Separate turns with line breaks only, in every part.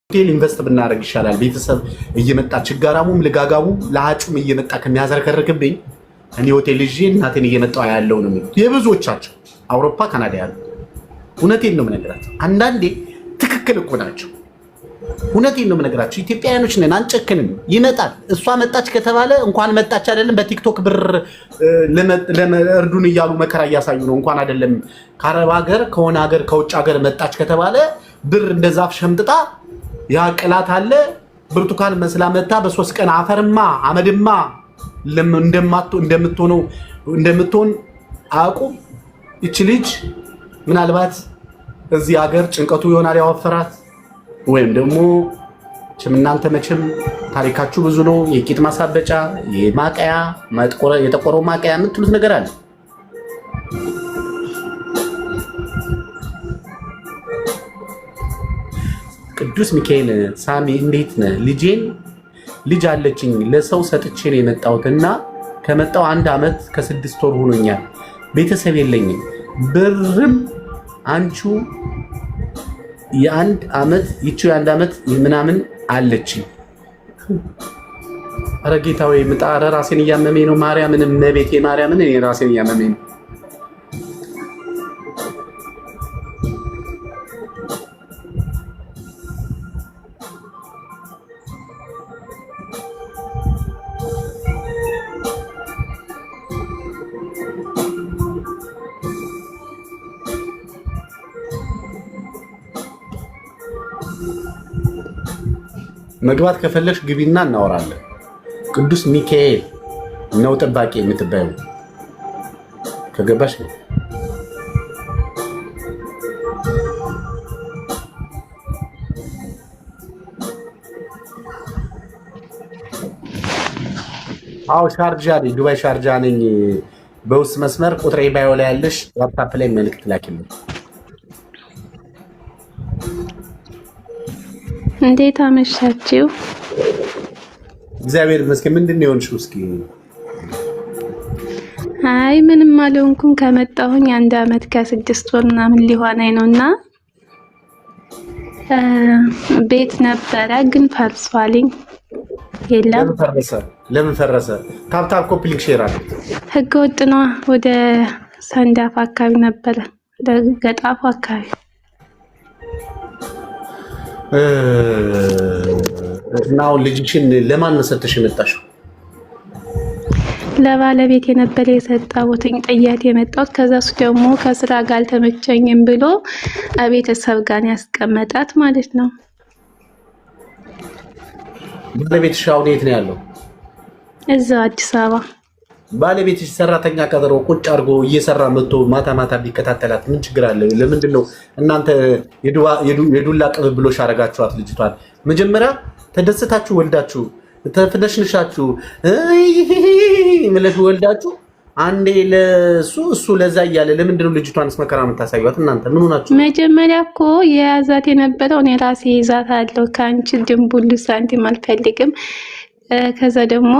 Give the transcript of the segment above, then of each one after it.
ሆቴል ኢንቨስት ብናደርግ ይሻላል። ቤተሰብ እየመጣ ችጋራሙም ልጋጋሙም ለአጩም እየመጣ ከሚያዘረከርክብኝ እኔ ሆቴል ይዤ እናቴን እየመጣው ያለው ነው የሚሉት የብዙዎቻቸው አውሮፓ ካናዳ ያሉ። እውነቴን ነው የምነግራቸው። አንዳንዴ ትክክል እኮ ናቸው። እውነቴን ነው የምነግራቸው። ኢትዮጵያውያኖች ነን፣ አንጨክንም። ይመጣል። እሷ መጣች ከተባለ እንኳን መጣች አይደለም በቲክቶክ ብር እርዱን እያሉ መከራ እያሳዩ ነው። እንኳን አይደለም ከአረብ ሀገር ከሆነ ሀገር ከውጭ ሀገር መጣች ከተባለ ብር እንደዛፍ ሸምጥጣ ያ ቅላት አለ ብርቱካን መስላ መታ በ3 ቀን አፈርማ አመድማ እንደምትሆን አቁም። እቺ ልጅ ምናልባት እዚህ ሀገር ጭንቀቱ ይሆናል ያወፈራት፣ ወይም ደግሞ እናንተ መቼም ታሪካችሁ ብዙ ነው። የቂጥ ማሳበጫ የማቀያ የጠቆረው ማቀያ የምትሉት ነገር አለ። ቅዱስ ሚካኤል ሳሚ እንዴት ነህ? ልጅ አለችኝ ለሰው ሰጥቼ ነው የመጣሁትና ከመጣው 1 ዓመት ከ6 ወር ሆኖኛል። ቤተሰብ የለኝም። ብርም አንቺ የ1 ዓመት የ1 ዓመት ምናምን አለችኝ። ኧረ ጌታዬ ምጣረ ራሴን እያመመኝ ነው። ማርያምን እመቤቴ ማርያምን እኔ ራሴን እያመመኝ ነው። መግባት ከፈለሽ ግቢና እናወራለን። ቅዱስ ሚካኤል ነው ጠባቂ የምትባዩ ከገባሽ ነው። አዎ ሻርጃ ነኝ፣ ዱባይ ሻርጃ ነኝ። በውስጥ መስመር ቁጥሬ ባዮ ላይ ያለሽ ዋትስአፕ ላይ መልእክት ላኪልኝ።
እንዴት አመሻችሁ?
እግዚአብሔር ይመስገን። ምንድን ነው የሆንሽው? እስኪ
አይ ምንም አልሆንኩም። ከመጣሁኝ 1 ዓመት ከ6 ወር ምናምን ሊሆነኝ ነውና ቤት ነበረ ግን ፈርሷልኝ። የለም
ለምን ፈረሰ? ታፕታፕ ኮፕሊንግ ሼር አለ።
ህገ ወጥ ነው። ወደ ሰንዳፋ አካባቢ ነበረ፣ ገጣፉ አካባቢ
ናው። ልጅሽን ለማን ነው ሰጥተሽ የመጣሽው?
ለባለቤት የነበረ የሰጣሁትኝ ጥያት የመጣሁት። ከዛሱ ደግሞ ከስራ ጋር አልተመቸኝም ብሎ ቤተሰብ ጋር ያስቀመጣት ማለት ነው።
ባለቤትሽ አሁን የት ነው ያለው?
እዛው አዲስ አበባ።
ባለቤትሽ ሰራተኛ ቀጠሮ ቁጭ አድርጎ እየሰራ መጥቶ ማታ ማታ ቢከታተላት ምን ችግር አለ? ለምንድን ነው እናንተ የዱላ ቅብብሎሽ አረጋችኋት ልጅቷን? መጀመሪያ ተደስታችሁ ወልዳችሁ ተፍነሽንሻችሁ ምለሽ ወልዳችሁ አንዴ እሱ ለዛ እያለ ለምንድን ነው ልጅቷንስ መከራ የምታሳዩት? እናንተ ምን ሆናችሁ?
መጀመሪያ እኮ የያዛት የነበረው እኔ ራሴ ይዛት አለው። ከአንቺ ድንቡል ሳንቲም አልፈልግም። ከዛ ደግሞ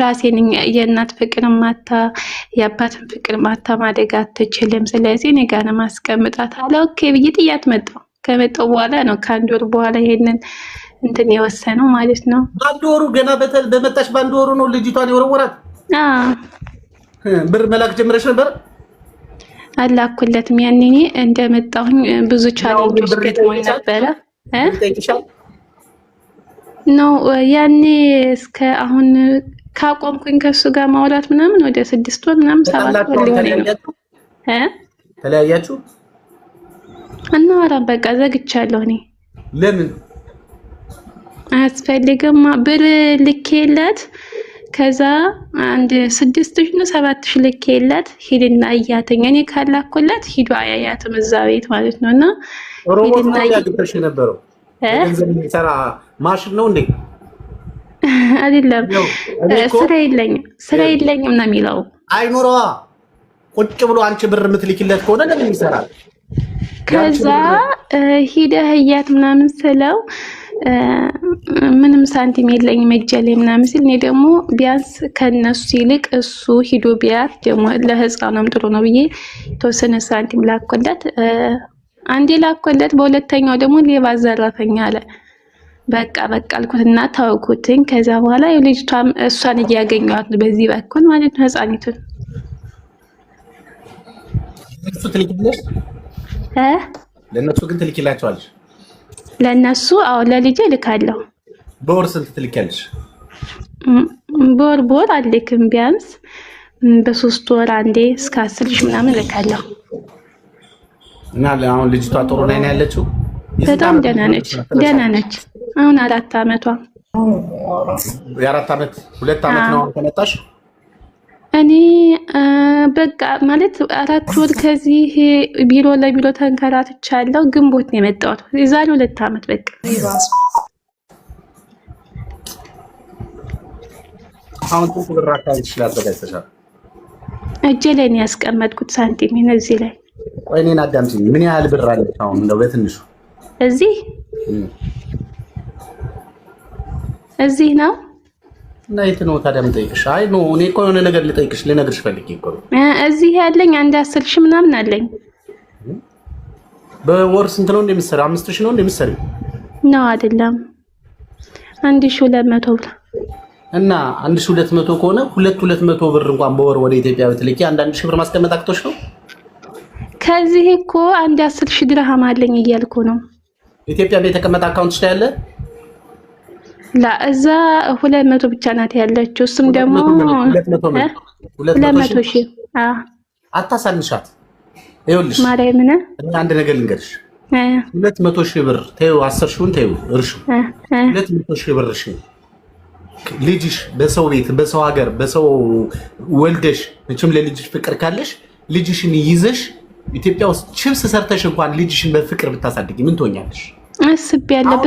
ራሴን የእናት ፍቅር ማታ የአባትን ፍቅር ማታ ማደግ አትችልም። ስለዚህ እኔ ጋር ነው ማስቀምጣት አለ። ኦኬ ብዬ ጥያት መጣሁ። ከመጣሁ በኋላ ነው ከ1 ወር በኋላ ይሄንን እንትን የወሰነው ማለት ነው።
በ1 ወሩ ገና በመጣሽ በ1 ወሩ ነው ልጅቷን የወረወራት። ብር መላክ ጀምረሽ ነበር?
አላኩለትም። ያኔ እኔ እንደመጣሁኝ ብዙ ቻሌንጆች ገጥሞኝ ነበረ ነው ያኔ እስከ አሁን ካቆምኩኝ ከሱ ጋር ማውራት ምናምን ወደ 6 ወር ምናምን 7 ወር ሊሆን ነው።
ተለያያችሁ?
እናወራ በቃ ዘግቻለሁ። እኔ
ለምን
አያስፈልግም ብር ልኬላት ከዛ 6,000 ነው 7,000 ልኬላት ሂድና እያተኛ እኔ ካላኩላት ሂዱ አያያትም እዛ ቤት ማለት ነውና
ሂድና እያተሽ ነበረው ገንዘብ የሚሰራ ማሽን ነው እንዴ?
አይደለም። ስራ የለኝም ነው የሚለው።
አይኖረዋ ቁጭ ብሎ አንቺ ብር የምትልኪለት ከሆነ ለምን ይሰራል?
ከዛ ሂደህ እያት ምናምን ስለው ምንም ሳንቲም የለኝም እጄ ላይ ምናምን ሲል እኔ ደግሞ ቢያንስ ከነሱ ይልቅ እሱ ሂዶ ቢያት ደግሞ ለህፃኑም ጥሩ ነው ብዬ ተወሰነ ሳንቲም ላኮለት። አንዴ ላኮለት፣ በሁለተኛው ደግሞ ሌባ ዘረፈኝ አለ። በቃ አልኩትና ታውኩትኝ። ከዛ በኋላ ልጅቷም እሷን እያገኘኋት ነው በዚህ በኩል ማለት ነው ህፃኒቱን
እሱ ትልኪልሽ ለነሱ ግን ትልኪላቸዋለሽ?
ለነሱ አዎ ለልጄ ልካለሁ።
በወር ስንት ትልኪያለሽ?
በወር አልክም፣ ቢያንስ በ3 ወር አንዴ እስከ 10 ሺህ ምናምን ልካለሁ።
እና አሁን ልጅቷ ጥሩ ላይ ነው ያለችው?
በጣም ደህና ነች። አሁን 4 አመቷ።
የ4 አመት 2 አመት ነው ከመጣሽ?
እኔ በቃ ማለት 4 ወር ከዚህ ቢሮ ለቢሮ ተንከራትቻለሁ። ግንቦት ነው የመጣሁት። የዛሬ 2 አመት በቃ።
አሁን ጥሩ ብር አካባቢ ስላዘጋጅተሻል?
እጄ ላይ ነው ያስቀመጥኩት ሳንቲም ነው እዚህ ላይ።
ቆይ እኔን አዳምጪኝ። ምን ያህል ብር አለሽ አሁን እንደው በትንሹ? እዚህ ነው
እና የት ነው ታዲያ የምጠይቅሽ? አይ ኖ እኔ እኮ የሆነ ነገር ልነግርሽ ፈልጌ እኮ ነው።
እዚህ ያለኝ 10 ሺህ ምናምን አለኝ።
በወር ስንት ነው እንደምትሰሪው? 5 ሺህ ነው እንደምትሰሪው?
ነው አይደለም 1200 ብር።
እና 1200 ከሆነ 200 ብር እንኳን በወር ወደ ኢትዮጵያ ብትልኪ 1 ሺህ ብር ማስቀመጥ አቅቶሽ ነው?
ከዚህ እኮ 10 ሺህ ድርሃም አለኝ እያልኩ ነው።
ኢትዮጵያ ላይ የተቀመጠ አካውንት ላይ ያለ
እዛ 200 ብቻ ናት ያለችው። እሱም ደግሞ 200 ሺህ
አታሳንሻት። ይኸውልሽ
ማርያምን
አንድ ነገር ልንገርሽ። 200 ሺህ ብር ተይው፣ 10 ሺውን ተይው፣ እርሹ 200 ሺህ ብር እሺ። ልጅሽ በሰው ቤት በሰው ሀገር በሰው ወልደሽ መቼም ለልጅሽ ፍቅር ካለሽ ልጅሽን ይዘሽ ኢትዮጵያ ውስጥ ቺፕስ ሰርተሽ እንኳን ልጅሽን በፍቅር ብታሳድጊ ምን ትሆኛለሽ?
አስቤያለሁ።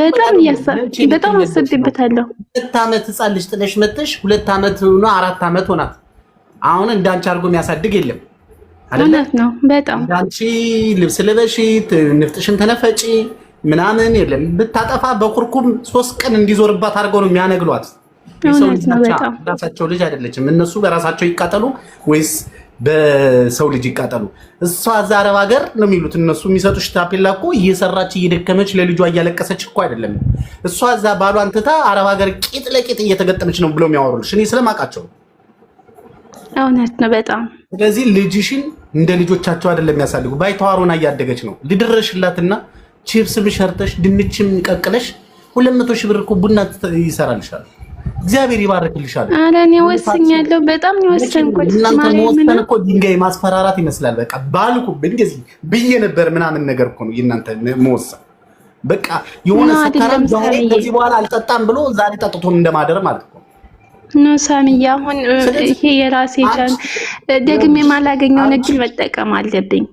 በጣም አስቤበታለሁ።
2 ዓመት ህፃን ልጅ ጥለሽ መጥተሽ 2 ዓመት ነው 4 ዓመት ሆናት። አሁን እንዳንቺ አድርጎ የሚያሳድግ የለም አይደል?
ነው በጣም
እንዳንቺ ልብስ ልበሺ ንፍጥሽን ተነፈጪ ምናምን የለም። ብታጠፋ በኩርኩም 3 ቀን እንዲዞርባት አድርገው ነው የሚያነግሏት። ራሳቸው ልጅ አይደለችም። እነሱ በራሳቸው ይቃጠሉ ወይስ በሰው ልጅ ይቃጠሉ? እሷ እዛ አረብ ሀገር ነው የሚሉት እነሱ። የሚሰጡሽ ታፔላ እኮ እየሰራች እየደከመች ለልጇ እያለቀሰች እኮ አይደለም። እሷ እዛ ባሏን ትታ አረብ ሀገር ቂጥ ለቂጥ እየተገጠመች ነው ብለው የሚያወሩልሽ እኔ ስለማውቃቸው።
እውነት ነው በጣም።
ስለዚህ ልጅሽን እንደ ልጆቻቸው አይደለም የሚያሳድጉ። ባይተዋሩና እያደገች ነው። ልድረሽላትና ቺፕስም ሸርተሽ ድንችም ቀቅለሽ 200 ሺህ ብር እኮ ቡና ይሰራልሻል። እግዚአብሔር ይባርክልሻል።
ኧረ እኔ ወስኛለሁ። በጣም ነው ወሰንኩት።
እናንተ መወሰን እኮ ድንጋይ ማስፈራራት ይመስላል። በቃ ባልኩ እንደዚህ ብዬ ነበር ምናምን ነገር እኮ ነው የእናንተ መወሰን። በቃ የሆነ ሰካራም ዛሬ ከዚህ በኋላ አልጠጣም ብሎ ዛሬ ጠጥቶ እንደማደር ማለት ነው።
ነው ሳሚያ፣ አሁን ይሄ የራሴ ቻን ደግሜ የማላገኘውን እድል መጠቀም አለብኝ።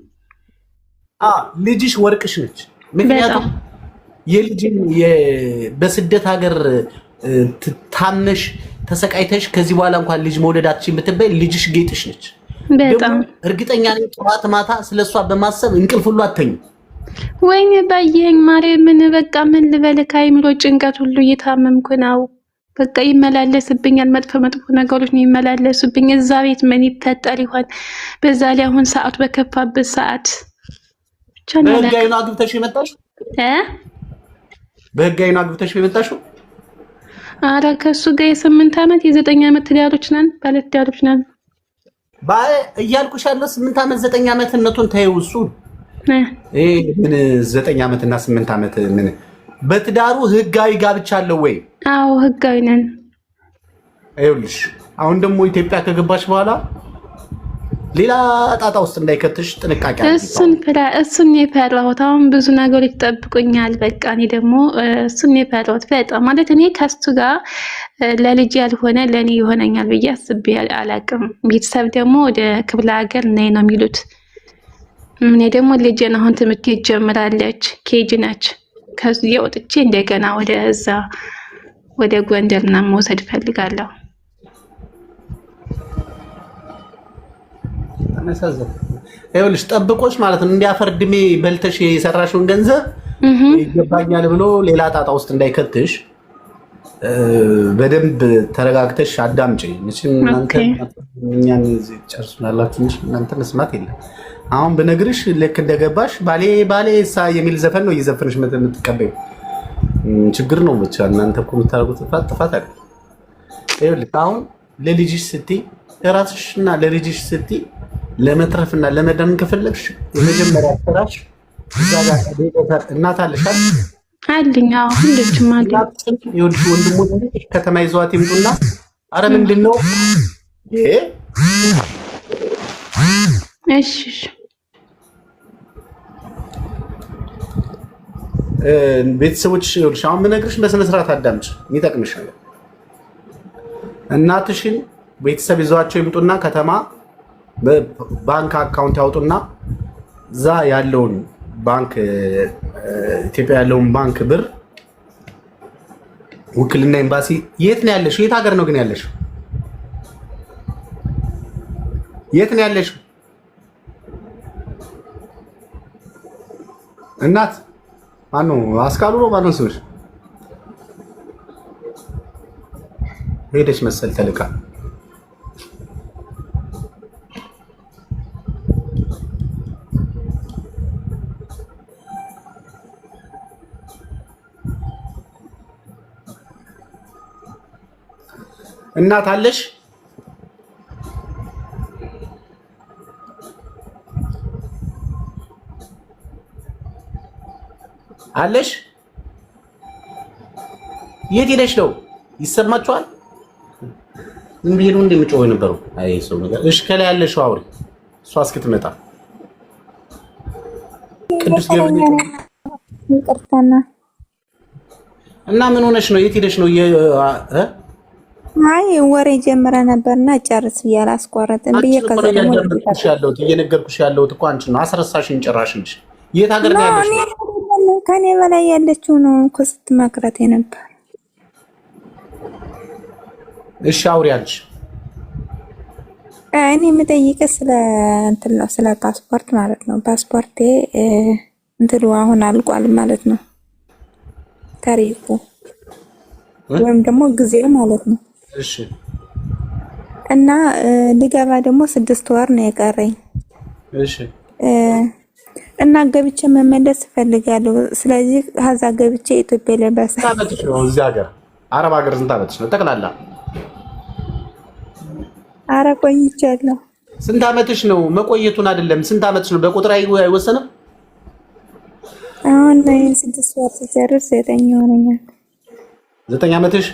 ልጅሽ ወርቅሽ ነች። ምክንያቱም የልጅን በስደት ሀገር ታመሽ ተሰቃይተሽ ከዚህ በኋላ እንኳን ልጅ መውለዳችን ብትበይ ልጅሽ ጌጥሽ ነች።
በጣም
እርግጠኛ ነኝ ጠዋት ማታ ስለሷ በማሰብ እንቅልፍ ሁሉ አተኝ።
ወይኔ ባየኝ ማርያምን፣ በቃ ምን ልበልህ፣ ከአይምሮ ጭንቀት ሁሉ እየታመምኩ ነው። በቃ ይመላለስብኛል፣ መጥፎ ነገሮች ነው ይመላለሱብኝ። እዛ ቤት ምን ይፈጠር ይሆን? በዛ ላይ አሁን ሰዓቱ በከፋበት ሰዓት ብቻ ነው።
በህጋዊ ነው አግብተሽ የመጣሽው? በህጋዊ ነው አግብተሽ የመጣሽው?
አረ ከሱ ጋር የ8 ዓመት የ9 ዓመት ትዳሮች ነን፣ ባለ ትዳሮች ነን።
እያልኩሽ ያለው 8 ዓመት 9 ዓመትነቱን ተይው። እሱ ምን 9 ዓመት እና 8 ዓመት ምን በትዳሩ ህጋዊ ጋብቻ አለው ወይ?
አዎ ህጋዊ ነን።
ይኸውልሽ አሁን ደግሞ ኢትዮጵያ ከገባሽ በኋላ ሌላ ጣጣ ውስጥ እንዳይከትሽ ጥንቃቄ አድርጊ።
እሱን የፈራሁት አሁን ብዙ ነገሮች ይጠብቁኛል። በቃ እኔ ደግሞ እሱን የፈራሁት በጣም ማለት እኔ ከሱ ጋር ለልጅ ያልሆነ ለእኔ ይሆነኛል ብዬ አስቤ አላውቅም። ቤተሰብ ደግሞ ወደ ክፍለ ሀገር ነይ ነው የሚሉት። እኔ ደግሞ ልጄን አሁን ትምህርት ቤት ጀምራለች፣ ኬጂ ነች። ከዚህ ወጥቼ እንደገና ወደ እዛ ወደ ጎንደር ምናምን መውሰድ እፈልጋለሁ።
ይኸውልሽ ጠብቆሽ ማለት ነው እንዲያፈር ድሜ በልተሽ የሰራሽውን ገንዘብ ይገባኛል ብሎ ሌላ ጣጣ ውስጥ እንዳይከትሽ
በደንብ ተረጋግተሽ አዳምጪኝ። እናንተ እኛን ጨርሱናላችሁ እንጂ እናንተ መስማት የለም። አሁን ብነግርሽ ልክ እንደገባሽ ባሌ ባሌ የሚል ዘፈን ነው እየዘፈንሽ የምትቀበዩ። ችግር ነው ብቻ እናንተ እኮ የምታደርጉት ጥፋት አይደል? ይኸውልህ አሁን ለልጅሽ ስትይ ለራስሽና ለልጅሽ ስትይ ለመትረፍና ለመዳን ከፈለግሽ የመጀመሪያ ስራሽ እዛ ጋር እናት አለሽ
አለኝ። አሁን ልጅም አለኝ።
ይኸውልሽ ወንድሞች ከተማ ይዘዋት ይምጡና አረ ምንድን ነው ይሄ?
እሺ
ቤተሰቦች ይኸውልሽ አሁን የምነግርሽ በስነ ስርዓት አዳምጪ፣ ይጠቅምሻል። እናትሽን ቤተሰብ ይዘዋቸው ይምጡና ከተማ ባንክ አካውንት ያውጡና እዛ ያለውን ባንክ ኢትዮጵያ ያለውን ባንክ ብር ውክልና ኤምባሲ የት ነው ያለሽ? የት ሀገር ነው ግን ያለሽ? የት ነው ያለሽ? እናት ማነው? አስካሉ ነው ማነው ስምሽ? ሄደሽ መሰል ተልካ እናት አለሽ? አለሽ? የት ሄደሽ ነው? ይሰማችኋል? ምን ብዬሽ ነው እንደምጮህ የነበረው? አይ ሰው ነገር። እሺ ከላይ ያለሽው አውሪ፣ እሷ እስክትመጣ ቅዱስ ገብርኤል
ይቅርታና
እና ምን ሆነሽ ነው? የት ሄደሽ ነው?
አይ ወሬ ጀምረ ነበርና ጨርስ ብያለሁ። አስቋረጥን ብዬ ከዛ
እየነገርኩሽ ያለሁት እኮ አንቺ ነው። አስረሳሽኝ ጭራሽ እንጂ። የት ሀገር ነው ያለሽ?
ከኔ በላይ ያለችው ነው እኮ ስትመክረት ነበር።
እሺ አውሪ አንቺ።
እኔ የምጠይቅህ ስለ እንትን ነው፣ ስለ ፓስፖርት ማለት ነው። ፓስፖርቴ እንትሉ አሁን አልቋል ማለት ነው፣ ታሪኩ ወይም ደግሞ ጊዜው ማለት ነው።
እሺ
እና ልገባ ደግሞ 6 ወር ነው የቀረኝ።
እሺ
እና ገብቼ መመለስ እፈልጋለሁ። ስለዚህ ከዛ ገብቼ ኢትዮጵያ ለባሰ
ታመጥሽ ነው። እዚህ ሀገር አረብ ሀገር ስንት አመትሽ ነው ጠቅላላ?
ኧረ ቆይቻለሁ።
ስንት አመትሽ ነው? መቆየቱን አይደለም ስንት አመትሽ ነው? በቁጥር አይወሰንም።
አሁን 6 ወር ሲጨርስ 9 ይሆነኛል።
9 አመትሽ?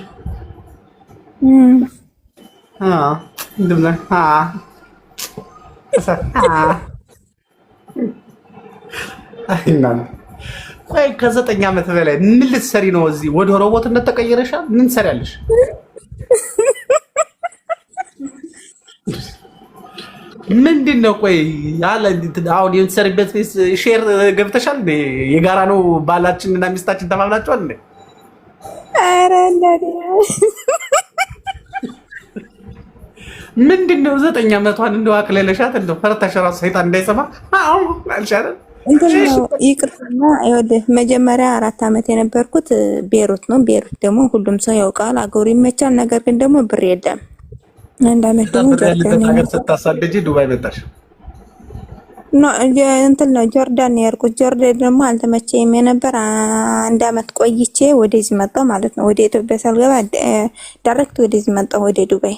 እንደምን ቆይ ከ9 አመት በላይ ምን ልትሰሪ ነው እዚህ? ወደ ሮቦትነት ተቀየረሻል? ምን ትሰሪያለሽ? ምንድን ነው? ቆይ ያለ አሁን የምትሰሪበት ሼር ገብተሻል? የጋራ ነው ባላችን እና ሚስታችን ተማምናችኋል እንዴ?
ኧረ እንዳለ
ምንድን ነው 9 አመቷን እንደው አክለለሻት እንደው ፈርተሽ ራሱ ሰይጣን እንዳይሰማ አልሻለም።
ይቅርታና ይኸውልህ መጀመሪያ 4 አመት የነበርኩት ቤሩት ነው። ቤሩት ደግሞ ሁሉም ሰው ያውቃል፣ አገሩ ይመቻል። ነገር ግን ደግሞ ብር የለም። አንድ አመት ደግሞ
ሀገር ስታሳደጂ ዱባይ መጣሽ?
እንትን ነው ጆርዳን ያርኩት። ጆርዳን ደግሞ አልተመቸኝም የነበር። 1 አመት ቆይቼ ወደዚህ መጣሁ ማለት ነው። ወደ ኢትዮጵያ ሳልገባ ዳይሬክት ወደዚህ መጣሁ ወደ ዱባይ።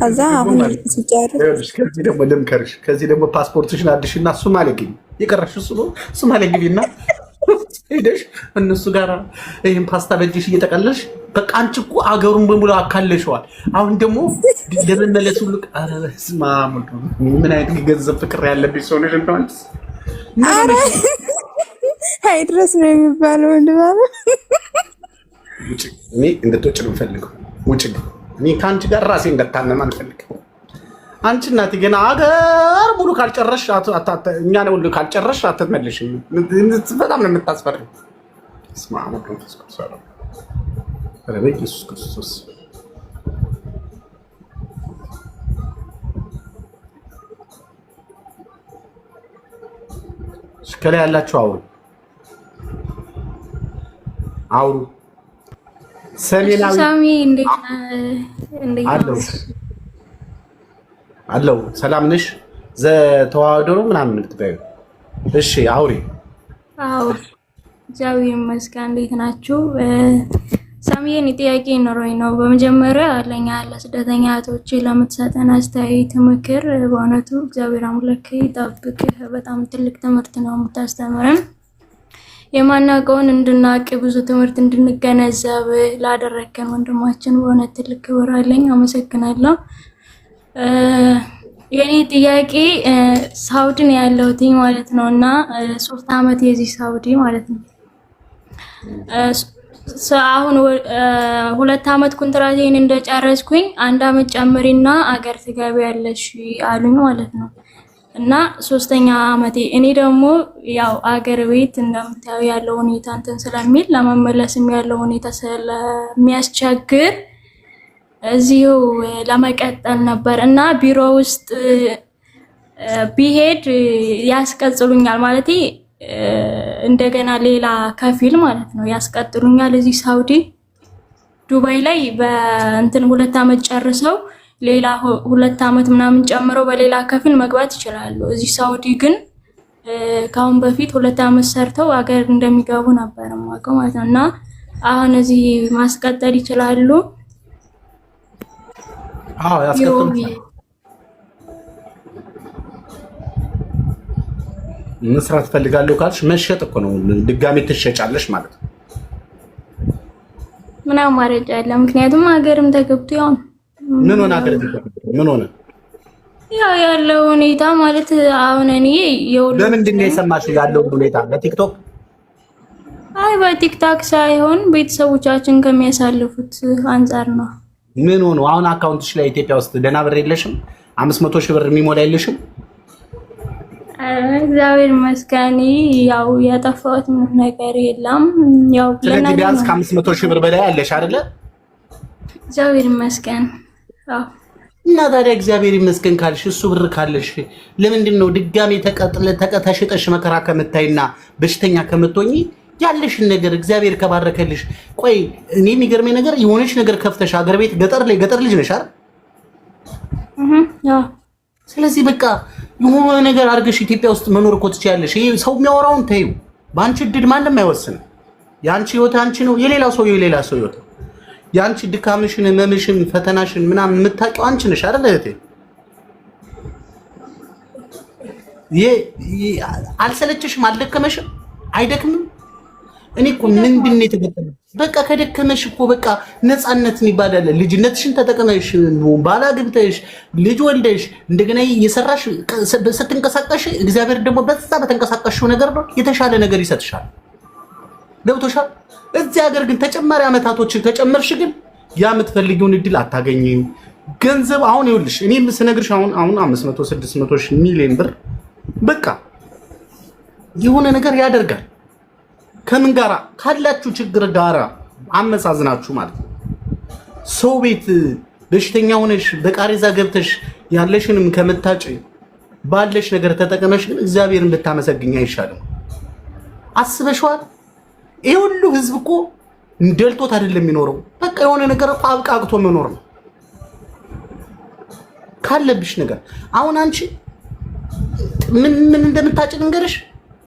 ከዛ አሁን ሲጨርስ
ከዚህ ደግሞ ልምከርሽ፣ ከዚህ ደግሞ ፓስፖርትሽን አድሽና ሶማሌ ግቢ። የቀረሽ እሱ ነው። ሶማሌ ግቢና ሄደሽ እነሱ ጋር ይሄን ፓስታ በእጅሽ እየጠቀለልሽ በቃ አንቺ እኮ አገሩን በሙሉ አካለሽዋል። አሁን ደግሞ ለመመለስ ሁሉ ምን አይነት ገንዘብ ፍቅር ያለብሽ ሰው ነሽ እንደው አንቺ።
ኧረ አይ ድረስ ነው የሚባለው እንደባለ
ውጪ። እኔ እንድትወጪ ነው የምፈልገው። ውጪ። እኔ ከአንቺ ጋር ራሴ እንደታነም አልፈልግም። አንቺ እናቴ ገና አገር ሙሉ ካልጨረሽ እኛ ነው ሁሉ ካልጨረሽ አትመለሽም። በጣም ነው የምታስፈሪው። እስማ አሞክሮ ተስከሰረ ረበይ ኢየሱስ ክርስቶስ ከላይ ያላችሁ አውሩ። ሰሜናዊ
ሳሚ እንዴት
አለው። ሰላም ነሽ? ዘተዋህዶ ነው ምናምን የምትባዩ? እሺ አውሪ።
አዎ እግዚአብሔር ይመስገን። እንዴት ናችሁ? ሳሚዬን ጥያቄ ኖሮኝ ነው። በመጀመሪያ ለኛ ለስደተኛ እህቶቼ ለምትሰጠን አስተያየት ምክር በእውነቱ እግዚአብሔር አምላክ ይጠብቅህ። በጣም ትልቅ ትምህርት ነው የምታስተምረን። የማናውቀውን እንድናውቅ ብዙ ትምህርት እንድንገነዘብ ላደረከን ወንድማችን በእውነት ትልቅ ክብር አለኝ። አመሰግናለሁ። የኔ ጥያቄ ሳውዲ ነው ያለሁት ማለት ነው እና 3 አመት የዚህ ሳውዲ ማለት ነው። አሁን 2 አመት ኮንትራቴን እንደጨረስኩኝ 1 አመት ጨምሪና አገር ትገቢያለሽ አሉኝ ማለት ነው እና 3ኛ አመቴ እኔ ደግሞ ያው አገር ቤት እንደምታዩ ያለው ሁኔታ እንትን ስለሚል ለመመለስም ያለው ሁኔታ ስለሚያስቸግር እዚሁ ለመቀጠል ነበር እና ቢሮ ውስጥ ቢሄድ ያስቀጥሉኛል ማለት እንደገና ሌላ ከፊል ማለት ነው ያስቀጥሉኛል። እዚህ ሳውዲ ዱባይ ላይ በእንትን 2 አመት ጨርሰው ሌላ 2 አመት ምናምን ጨምረው በሌላ ከፊል መግባት ይችላሉ። እዚህ ሳውዲ ግን ካሁን በፊት 2 አመት ሰርተው አገር እንደሚገቡ ነበር ማውቀው ማለት ነው እና አሁን እዚህ ማስቀጠል ይችላሉ።
አዎ ያስቀጥሉታል። መስራት ፈልጋለሁ ካልሽ መሸጥ እኮ ነው። ድጋሜ ትሸጫለሽ ማለት ነው።
ምን አማራጭ አለ? ምክንያቱም ሀገርም ተገብቶ ያው
ምን ሆነ ሀገር ምን ሆነ
ያው ያለው ሁኔታ ማለት አሁን እኔ
ለምንድን ነው የሰማሽው ያለው ሁኔታ? በቲክቶክ
አይ በቲክቶክ ሳይሆን ቤተሰቦቻችን ከሚያሳልፉት አንፃር ነው።
ምን ሆኖ አሁን አካውንትሽ ላይ ኢትዮጵያ ውስጥ ደህና ብር የለሽም? 500 ሺህ ብር የሚሞላ የለሽም?
እግዚአብሔር ይመስገን ያው ያጠፋሁት ነገር የለም። ያው
ስለዚህ ቢያንስ ከ500 ሺህ ብር በላይ አለሽ አይደለ?
እግዚአብሔር ይመስገን። አዎ
እና ታዲያ እግዚአብሔር ይመስገን ካልሽ እሱ ብር ካለሽ ለምንድን ነው ድጋሜ ተሽጠሽ መከራ ከምታይና በሽተኛ ከምትሆኚ ያለሽን ነገር እግዚአብሔር ከባረከልሽ። ቆይ እኔ የሚገርመኝ ነገር የሆነች ነገር ከፍተሽ አገር ቤት ገጠር ልጅ ነሽ አይደል? ስለዚህ በቃ የሆነ ነገር አድርገሽ ኢትዮጵያ ውስጥ መኖር እኮ ትችያለሽ። ይሄ ሰው የሚያወራውን ተይው። በአንቺ እድል ማንም አይወስንም። የአንቺ ህይወት አንቺ ነው፣ የሌላ ሰው ህይወት። የአንቺ ድካምሽን፣ ህመምሽን፣ ፈተናሽን ምናምን የምታውቂው አንቺ ነሽ አይደል እህቴ? አልሰለችሽም? አልደከመሽም? አይደክምም? እኔ እኮ ምንድን ነው የተገጠመው? በቃ ከደከመሽ እኮ በቃ ነፃነት የሚባል አለ። ልጅነትሽን ተጠቅመሽ ባላ ግብተሽ ልጅ ወልደሽ እንደገና እየሰራሽ ስትንቀሳቀሽ እግዚአብሔር ደግሞ በዛ በተንቀሳቀሽው ነገር ነው የተሻለ ነገር ይሰጥሻል። ገብቶሻል? እዚህ ሀገር ግን ተጨማሪ አመታቶችን ተጨመርሽ ግን ያ የምትፈልጊውን እድል አታገኝም። ገንዘብ አሁን ይኸውልሽ እኔ ስነግርሽ አሁን 500 600 ሚሊዮን ብር በቃ የሆነ ነገር ያደርጋል። ከምን ጋራ ካላችሁ ችግር ጋራ አመሳዝናችሁ ማለት ነው። ሰው ቤት በሽተኛ ሆነሽ በቃሬዛ ገብተሽ ያለሽንም ከምታጭ ባለሽ ነገር ተጠቅመሽ ግን እግዚአብሔርን ብታመሰግኝ አይሻልም? አስበሽዋል? ይሄ ሁሉ ህዝብ እኮ እንደልቶት አይደለም የሚኖረው። በቃ የሆነ ነገር እኮ አብቃቅቶ መኖር ነው ካለብሽ ነገር። አሁን አንቺ ምን እንደምታጭ ልንገርሽ